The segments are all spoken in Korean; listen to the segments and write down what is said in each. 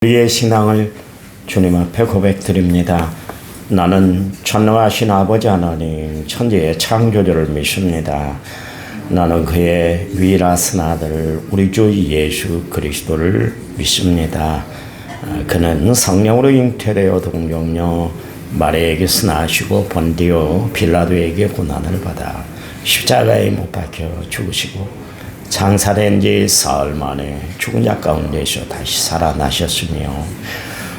우리의 신앙을 주님 앞에 고백드립니다. 나는 전능하신 아버지 하나님 천지의 창조주를 믿습니다. 나는 그의 유일하신 아들 우리 주 예수 그리스도를 믿습니다. 그는 성령으로 잉태되어 동정녀 마리아에게서 나시고 본디오 빌라도에게 고난을 받아 십자가에 못 박혀 죽으시고 장사된 지 사흘 만에 죽은 자 가운데서 다시 살아나셨으며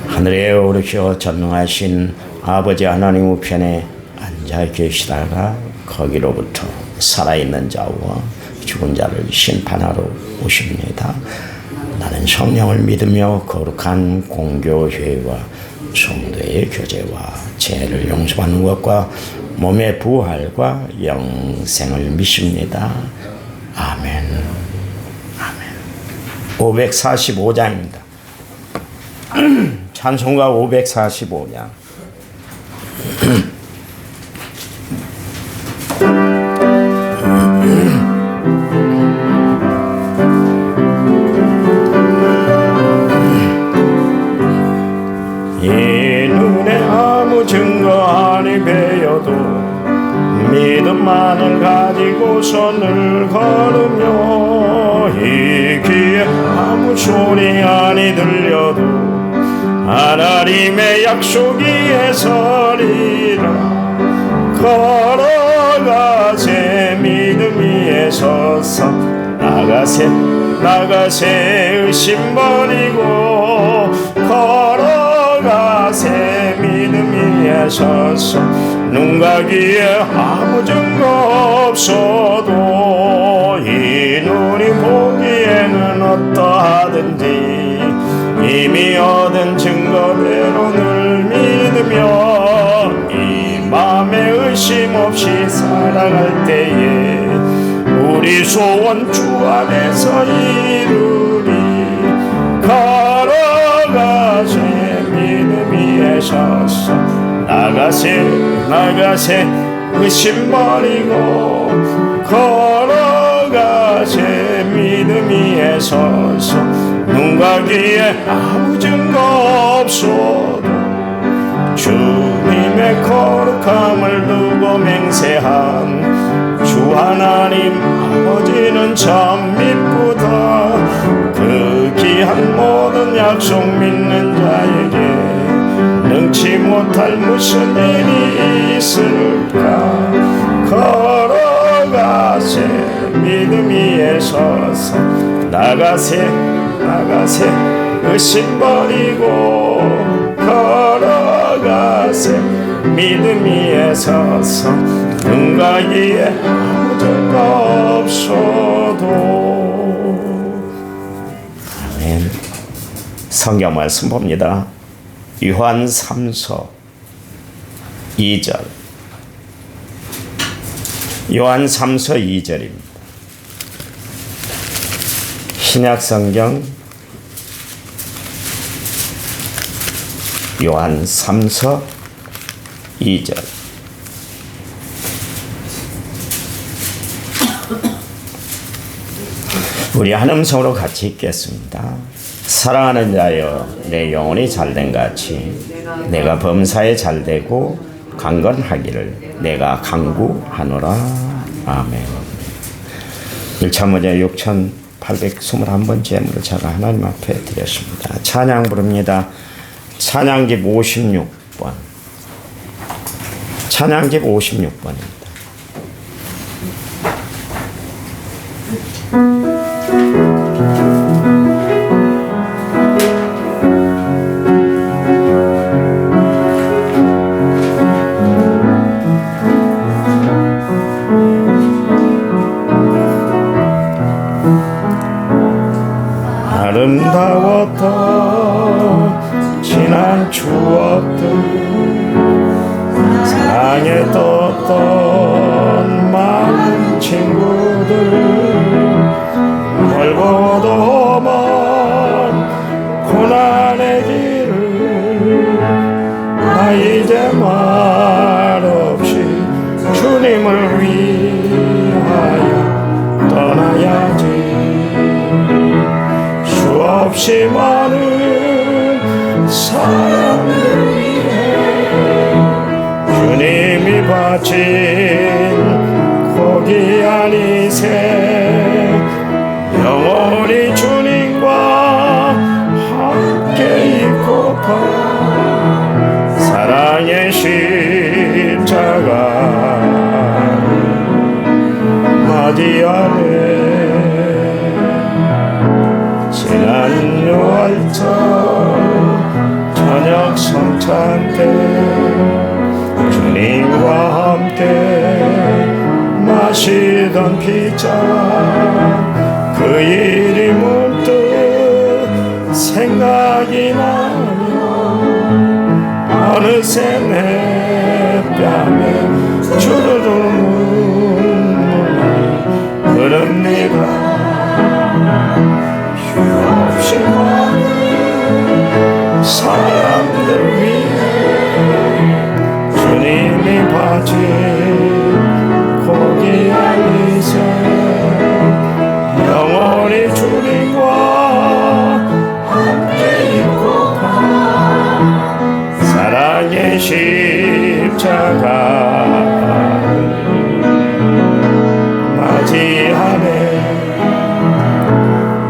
하늘에 오르셔 전능하신 아버지 하나님 우편에 앉아 계시다가 거기로부터 살아있는 자와 죽은 자를 심판하러 오십니다. 나는 성령을 믿으며 거룩한 공교회와 성도의 교제와 죄를 용서받는 것과 몸의 부활과 영생을 믿습니다. 아멘. 아멘. 545장입니다. 찬송가 545장. 이 눈에 아무 증거 아니 배여도 믿음만을 가지고 손을 걸으며 이 귀에 아무 소리 아니 들려도 하나님의 약속 위에 서리라. 걸어가세 믿음 위에 서서 나가세 의심 버리고 걸어가세 믿음 위에 서서 눈과 귀에 아무 증거 없어도 이 눈이 보기에는 어떠하든지 이미 얻은 증거대로 늘 믿으며 이 맘에 의심 없이 살아갈 때에 우리 소원 주 안에서 이루리. 걸어가세 믿음 위에 서서 나가세 의심 버리고 걸어가세 믿음 위에 서서 눈과 귀에 아무 증거 없어도 주님의 거룩함을 두고 맹세한 주 하나님 아버지는 참 미쁘다. 그 귀한 모든 약속 믿는 자에게 능치 못할 무슨 일이 있을까. 걸어가세 믿음 위에 서서 나가세 의심 버리고 걸어가세 믿음 위에 서서 눈과 귀에 아무 증거 없어도. 아멘. 성경 말씀 봅니다. 요한 3서 2절. 요한 3서 2절입니다. 신약성경 요한 3서 2절. 우리 한 음성으로 같이 읽겠습니다. 사랑하는 자여 내 영혼이 잘된 같이 내가 범사에 잘되고 강건하기를 내가 간구하노라. 아멘. 1차 문제 6,821번 제물을 제가 하나님 앞에 드렸습니다. 찬양 부릅니다. 찬양집 56번. 찬양집 56번입니다. 아름다웠던 지난 추억들 사랑에 떴던 많은 친구들 멀고도 먼 고난의 길을 나 이제 말없이 주님을 위하여 떠나야지. 없이 많은 사람들 위해 주님이 바친 고기 아니세 영원히 주님과 함께 있고파 사랑의 십자가 맞이하네 지난 6월절 저녁 성찬 때 주님과 함께 마시던 피자 그 일이 문득 생각이 나며 어느새 내 뺨에 주르르 눈물이 흐릅니다 휴없이 많은 사람들 위해 주님이 바친 고기 아니세 영원히 주님과 함께 있고파 사랑의 십자가 맞이하네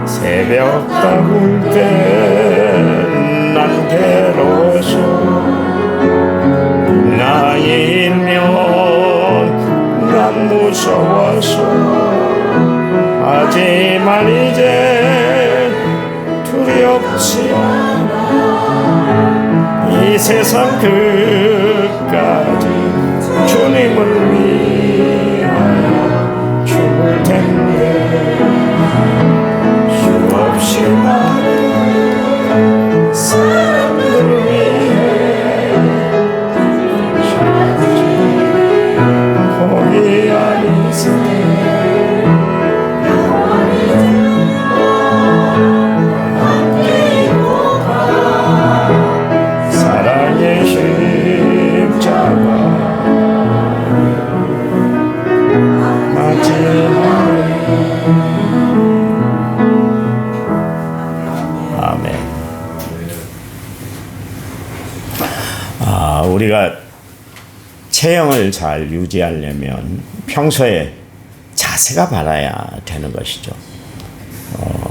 새벽 다물 땐난 괴로워서 나이면 난 무서워서 하지만 이제 두렵지 않아 이 세상 끝까지 주님을 위하여 죽을 텐데 수없이 많은 사람들 위해 고기 아니세 함께 있고파 사랑의 십자가 맞이하네 아멘. 우리가 체형을 잘 유지하려면 평소에 자세가 바라야 되는 것이죠.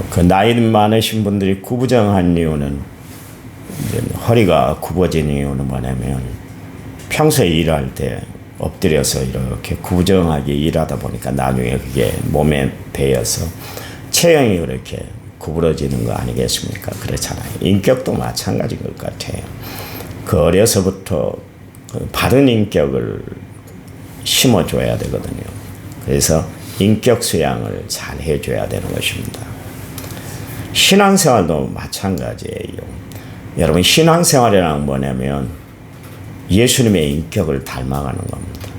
그 나이 많으신 분들이 구부정한 이유는 허리가 굽어진 이유는 뭐냐면 평소에 일할 때 엎드려서 이렇게 구부정하게 일하다 보니까 나중에 그게 몸에 배어서 체형이 그렇게 구부러지는 거 아니겠습니까? 그렇잖아요. 인격도 마찬가지인 것 같아요. 그 어려서부터 바른 인격을 심어줘야 되거든요. 그래서 인격 수양을 잘 해줘야 되는 것입니다. 신앙생활도 마찬가지예요. 여러분 신앙생활이란 뭐냐면 예수님의 인격을 닮아가는 겁니다.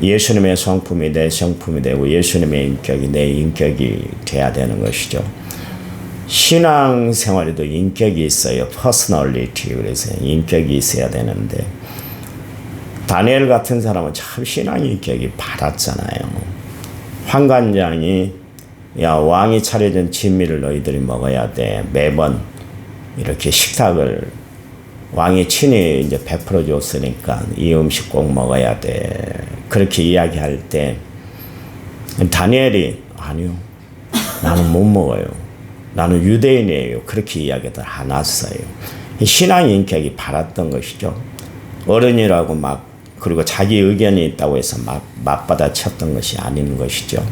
예수님의 성품이 내 성품이 되고 예수님의 인격이 내 인격이 돼야 되는 것이죠. 신앙생활에도 인격이 있어요. 퍼스널리티. 그래서 인격이 있어야 되는데 다니엘 같은 사람은 참 신앙 인격이 바랐잖아요. 환관장이 야 왕이 차려준 진미를 너희들이 먹어야 돼. 매번 이렇게 식탁을 왕이 친히 이제 베풀어 줬으니까 이 음식 꼭 먹어야 돼. 그렇게 이야기할 때 다니엘이 아니요. 나는 못 먹어요. 나는 유대인이에요. 그렇게 이야기들 안 했어요. 신앙 인격이 바랐던 것이죠. 어른이라고 막 그리고 자기 의견이 있다고 해서 막 맞받아쳤던 것이 아닌 것이죠.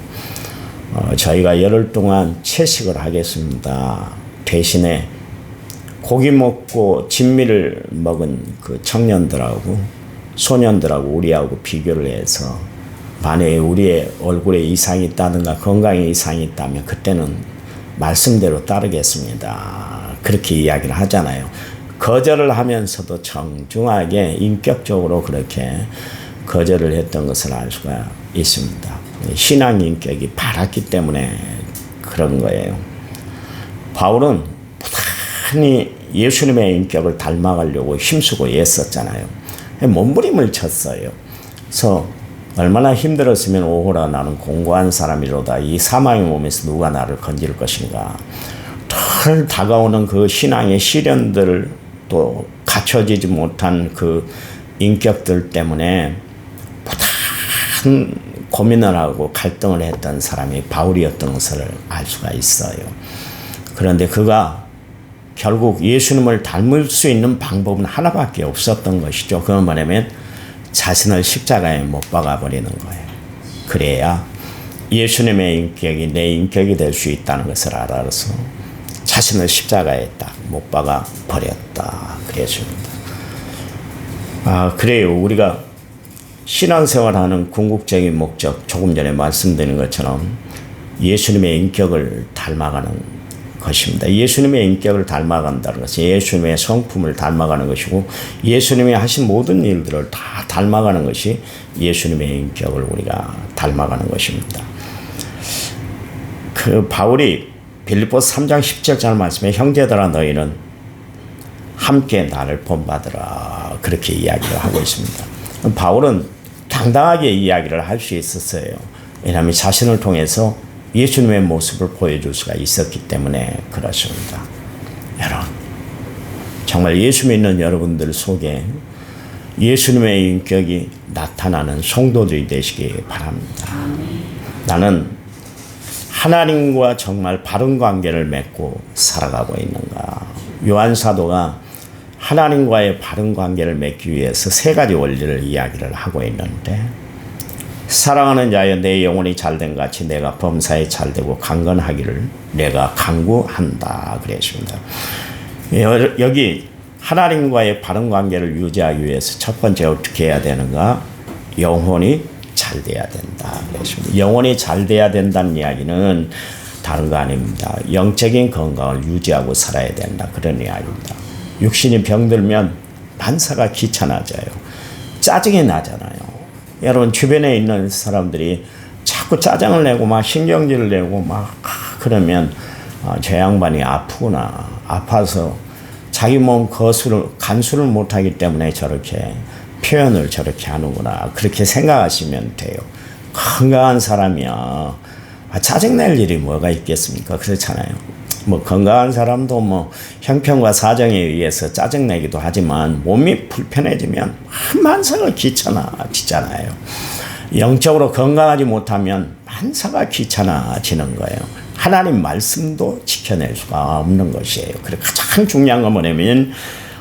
저희가 열흘 동안 채식을 하겠습니다. 대신에 고기 먹고 진미를 먹은 그 청년들하고 소년들하고 우리하고 비교를 해서 만약에 우리의 얼굴에 이상이 있다든가 건강에 이상이 있다면 그때는 말씀대로 따르겠습니다. 그렇게 이야기를 하잖아요. 거절을 하면서도 정중하게 인격적으로 그렇게 거절을 했던 것을 알 수가 있습니다. 신앙 인격이 바랐기 때문에 그런 거예요. 바울은 부단히 예수님의 인격을 닮아가려고 힘쓰고 애썼잖아요. 몸부림을 쳤어요. 그래서 얼마나 힘들었으면 오호라 나는 공고한 사람이로다. 이 사망의 몸에서 누가 나를 건질 것인가. 덜 다가오는 그 신앙의 시련들을 또 또 갖춰지지 못한 그 인격들 때문에 무단 고민을 하고 갈등을 했던 사람이 바울이었던 것을 알 수가 있어요. 그런데 그가 결국 예수님을 닮을 수 있는 방법은 하나밖에 없었던 것이죠. 그건 뭐냐면 자신을 십자가에 못 박아버리는 거예요. 그래야 예수님의 인격이 내 인격이 될 수 있다는 것을 알아서 자신을 십자가에 딱 못 박아 버렸다. 그랬습니다. 그래요. 우리가 신앙생활하는 궁극적인 목적, 조금 전에 말씀드린 것처럼 예수님의 인격을 닮아가는 것입니다. 예수님의 인격을 닮아간다는 것은 예수님의 성품을 닮아가는 것이고 예수님이 하신 모든 일들을 다 닮아가는 것이 예수님의 인격을 우리가 닮아가는 것입니다. 그 바울이 빌립보서 3장 17절 말씀에 형제들아 너희는 함께 나를 본받으라 그렇게 이야기를 하고 있습니다. 바울은 당당하게 이야기를 할 수 있었어요. 왜냐하면 자신을 통해서 예수님의 모습을 보여줄 수가 있었기 때문에 그렇습니다. 여러분, 정말 예수 믿는 여러분들 속에 예수님의 인격이 나타나는 성도들이 되시기 바랍니다. 나는 하나님과 정말 바른 관계를 맺고 살아가고 있는가? 요한 사도가 하나님과의 바른 관계를 맺기 위해서 세 가지 원리를 이야기를 하고 있는데 사랑하는 자여 내 영혼이 잘된 같이 내가 범사에 잘되고 강건하기를 내가 간구한다 그랬습니다. 여기 하나님과의 바른 관계를 유지하기 위해서 첫 번째 어떻게 해야 되는가? 영혼이 잘 돼야 된다 그랬습니다. 영혼이 잘 돼야 된다는 이야기는 다른 거 아닙니다. 영적인 건강을 유지하고 살아야 된다 그런 이야기입니다. 육신이 병들면 만사가 귀찮아져요. 짜증이 나잖아요. 여러분 주변에 있는 사람들이 자꾸 짜증을 내고 막 신경질을 내고 막 그러면 저 양반이 아프구나. 아파서 자기 몸 간수를 못하기 때문에 저렇게 표현을 저렇게 하는구나. 그렇게 생각하시면 돼요. 건강한 사람이야. 짜증낼 일이 뭐가 있겠습니까? 그렇잖아요. 뭐 건강한 사람도 뭐 형편과 사정에 의해서 짜증내기도 하지만 몸이 불편해지면 만사가 귀찮아지잖아요. 영적으로 건강하지 못하면 만사가 귀찮아지는 거예요. 하나님 말씀도 지켜낼 수가 없는 것이에요. 그래서 가장 중요한 건 뭐냐면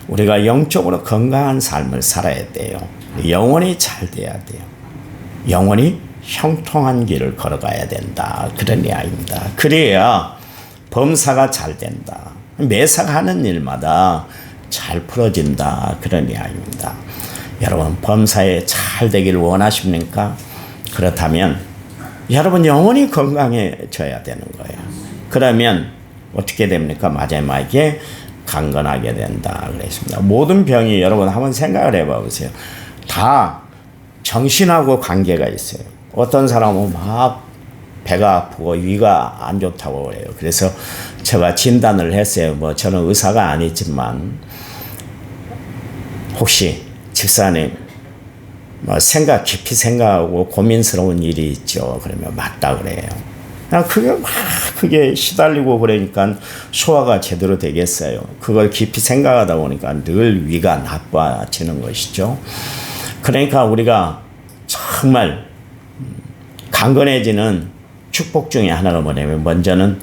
우리가 영적으로 건강한 삶을 살아야 돼요. 영혼이 잘 돼야 돼요. 영혼이 형통한 길을 걸어가야 된다. 그런 이야기입니다. 그래야 범사가 잘 된다. 매사가 하는 일마다 잘 풀어진다. 그런 이야기입니다. 여러분 범사에 잘 되기를 원하십니까? 그렇다면 여러분 영혼이 건강해져야 되는 거예요. 그러면 어떻게 됩니까? 마지막에 강건하게 된다. 그랬습니다. 모든 병이 여러분 한번 생각을 해봐 보세요. 다 정신하고 관계가 있어요. 어떤 사람은 막 배가 아프고 위가 안 좋다고 그래요. 그래서 제가 진단을 했어요. 뭐 저는 의사가 아니지만 혹시 집사님 뭐 깊이 생각하고 고민스러운 일이 있죠. 그러면 맞다 그래요. 그게 시달리고 그러니까 소화가 제대로 되겠어요. 그걸 깊이 생각하다 보니까 늘 위가 나빠지는 것이죠. 그러니까 우리가 정말 강건해지는 축복 중에 하나가 뭐냐면 먼저는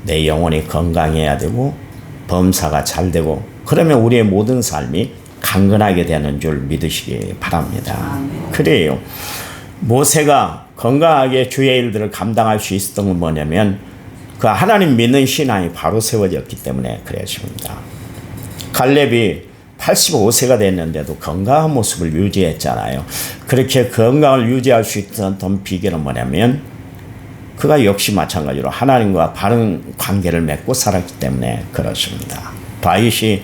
내 영혼이 건강해야 되고 범사가 잘 되고 그러면 우리의 모든 삶이 강건하게 되는 줄 믿으시기 바랍니다. 그래요. 모세가 건강하게 주의 일들을 감당할 수 있었던 건 뭐냐면 그 하나님 믿는 신앙이 바로 세워졌기 때문에 그랬습니다. 갈렙이 85세가 됐는데도 건강한 모습을 유지했잖아요. 그렇게 건강을 유지할 수 있었던 비결은 뭐냐면 그가 역시 마찬가지로 하나님과 바른 관계를 맺고 살았기 때문에 그렇습니다. 다윗이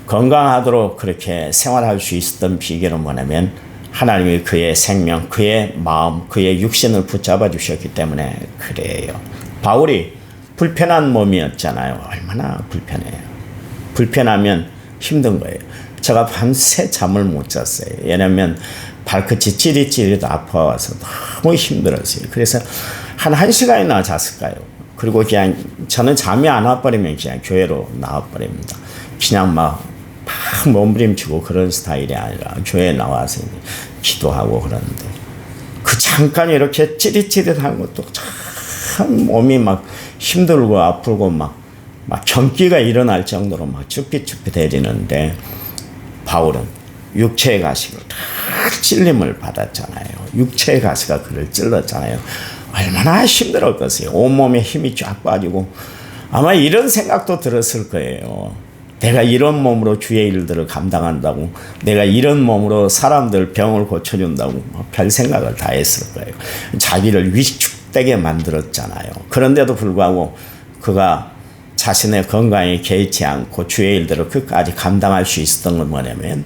건강하도록 그렇게 생활할 수 있었던 비결은 뭐냐면 하나님이 그의 생명, 그의 마음, 그의 육신을 붙잡아 주셨기 때문에 그래요. 바울이 불편한 몸이었잖아요. 얼마나 불편해요. 불편하면 힘든 거예요. 제가 밤새 잠을 못 잤어요. 왜냐하면 발끝이 찌릿찌릿 아파서 너무 힘들었어요. 그래서 한 1시간이나 잤을까요? 그리고 그냥 저는 잠이 안 와버리면 그냥 교회로 나와버립니다. 그냥 막 막 몸부림치고 그런 스타일이 아니라 교회에 나와서 기도하고 그러는데 그 잠깐 이렇게 찌릿찌릿한 것도 참 몸이 막 힘들고 아프고 막 전기가 일어날 정도로 막 쭈삣쭈삣해지는데 바울은 육체의 가시를 다 찔림을 받았잖아요. 육체의 가시가 그를 찔렀잖아요. 얼마나 힘들었겠어요. 온몸에 힘이 쫙 빠지고 아마 이런 생각도 들었을 거예요. 내가 이런 몸으로 주의 일들을 감당한다고, 내가 이런 몸으로 사람들 병을 고쳐준다고 별 생각을 다 했을 거예요. 자기를 위축되게 만들었잖아요. 그런데도 불구하고 그가 자신의 건강에 개의치 않고 주의 일들을 끝까지 감당할 수 있었던 건 뭐냐면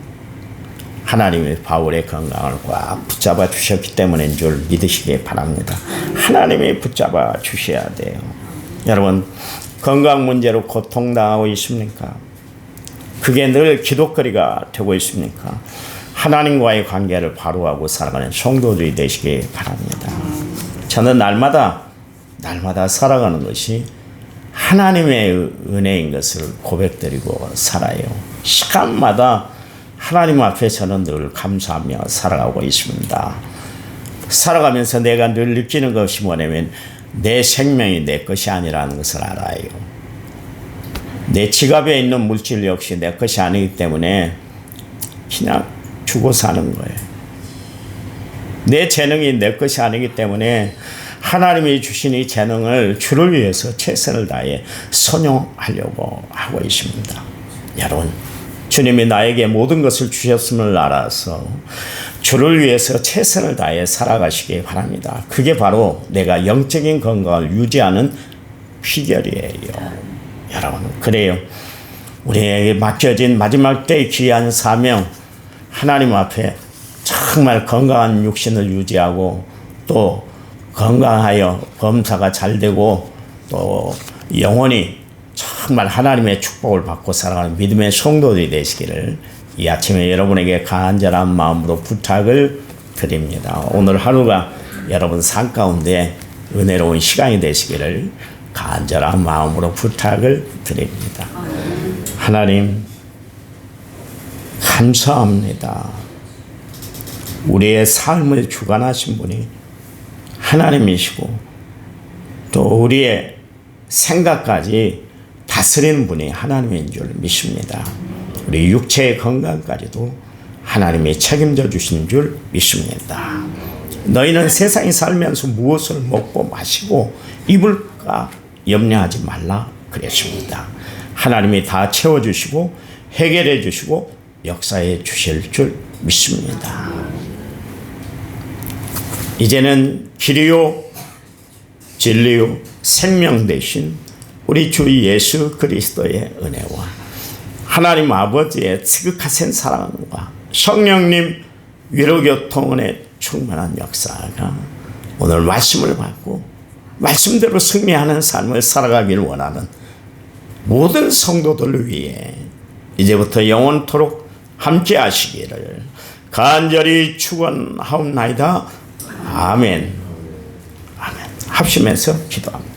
하나님이 바울의 건강을 꽉 붙잡아 주셨기 때문인 줄 믿으시기 바랍니다. 하나님이 붙잡아 주셔야 돼요. 여러분, 건강 문제로 고통당하고 있습니까? 그게 늘 기도거리가 되고 있습니까? 하나님과의 관계를 바로하고 살아가는 성도들이 되시기 바랍니다. 저는 날마다 살아가는 것이 하나님의 은혜인 것을 고백드리고 살아요. 시간마다 하나님 앞에 저는 늘 감사하며 살아가고 있습니다. 살아가면서 내가 늘 느끼는 것이 뭐냐면 내 생명이 내 것이 아니라는 것을 알아요. 내 지갑에 있는 물질 역시 내 것이 아니기 때문에 그냥 주고 사는 거예요. 내 재능이 내 것이 아니기 때문에 하나님이 주신 이 재능을 주를 위해서 최선을 다해 선용하려고 하고 있습니다. 여러분, 주님이 나에게 모든 것을 주셨음을 알아서 주를 위해서 최선을 다해 살아가시기 바랍니다. 그게 바로 내가 영적인 건강을 유지하는 비결이에요. 여러분, 그래요. 우리에게 맡겨진 마지막 때의 귀한 사명, 하나님 앞에 정말 건강한 육신을 유지하고 또 건강하여 범사가 잘 되고 또 영원히 정말 하나님의 축복을 받고 살아가는 믿음의 성도들이 되시기를 이 아침에 여러분에게 간절한 마음으로 부탁을 드립니다. 오늘 하루가 여러분 삶 가운데 은혜로운 시간이 되시기를 간절한 마음으로 부탁을 드립니다. 하나님, 감사합니다. 우리의 삶을 주관하신 분이 하나님이시고 또 우리의 생각까지 다스리는 분이 하나님인 줄 믿습니다. 우리 육체의 건강까지도 하나님이 책임져 주신 줄 믿습니다. 너희는 세상에 살면서 무엇을 먹고 마시고 입을까 염려하지 말라 그랬습니다. 하나님이 다 채워주시고 해결해 주시고 역사해 주실 줄 믿습니다. 이제는 길이요 진리요 생명 되신 우리 주 예수 그리스도의 은혜와 하나님 아버지의 지극하신 사랑과 성령님 위로교통의 충만한 역사가 오늘 말씀을 받고 말씀대로 승리하는 삶을 살아가길 원하는 모든 성도들을 위해 이제부터 영원토록 함께 하시기를 간절히 축원하옵나이다. 아멘. 아멘. 합심해서 기도합니다.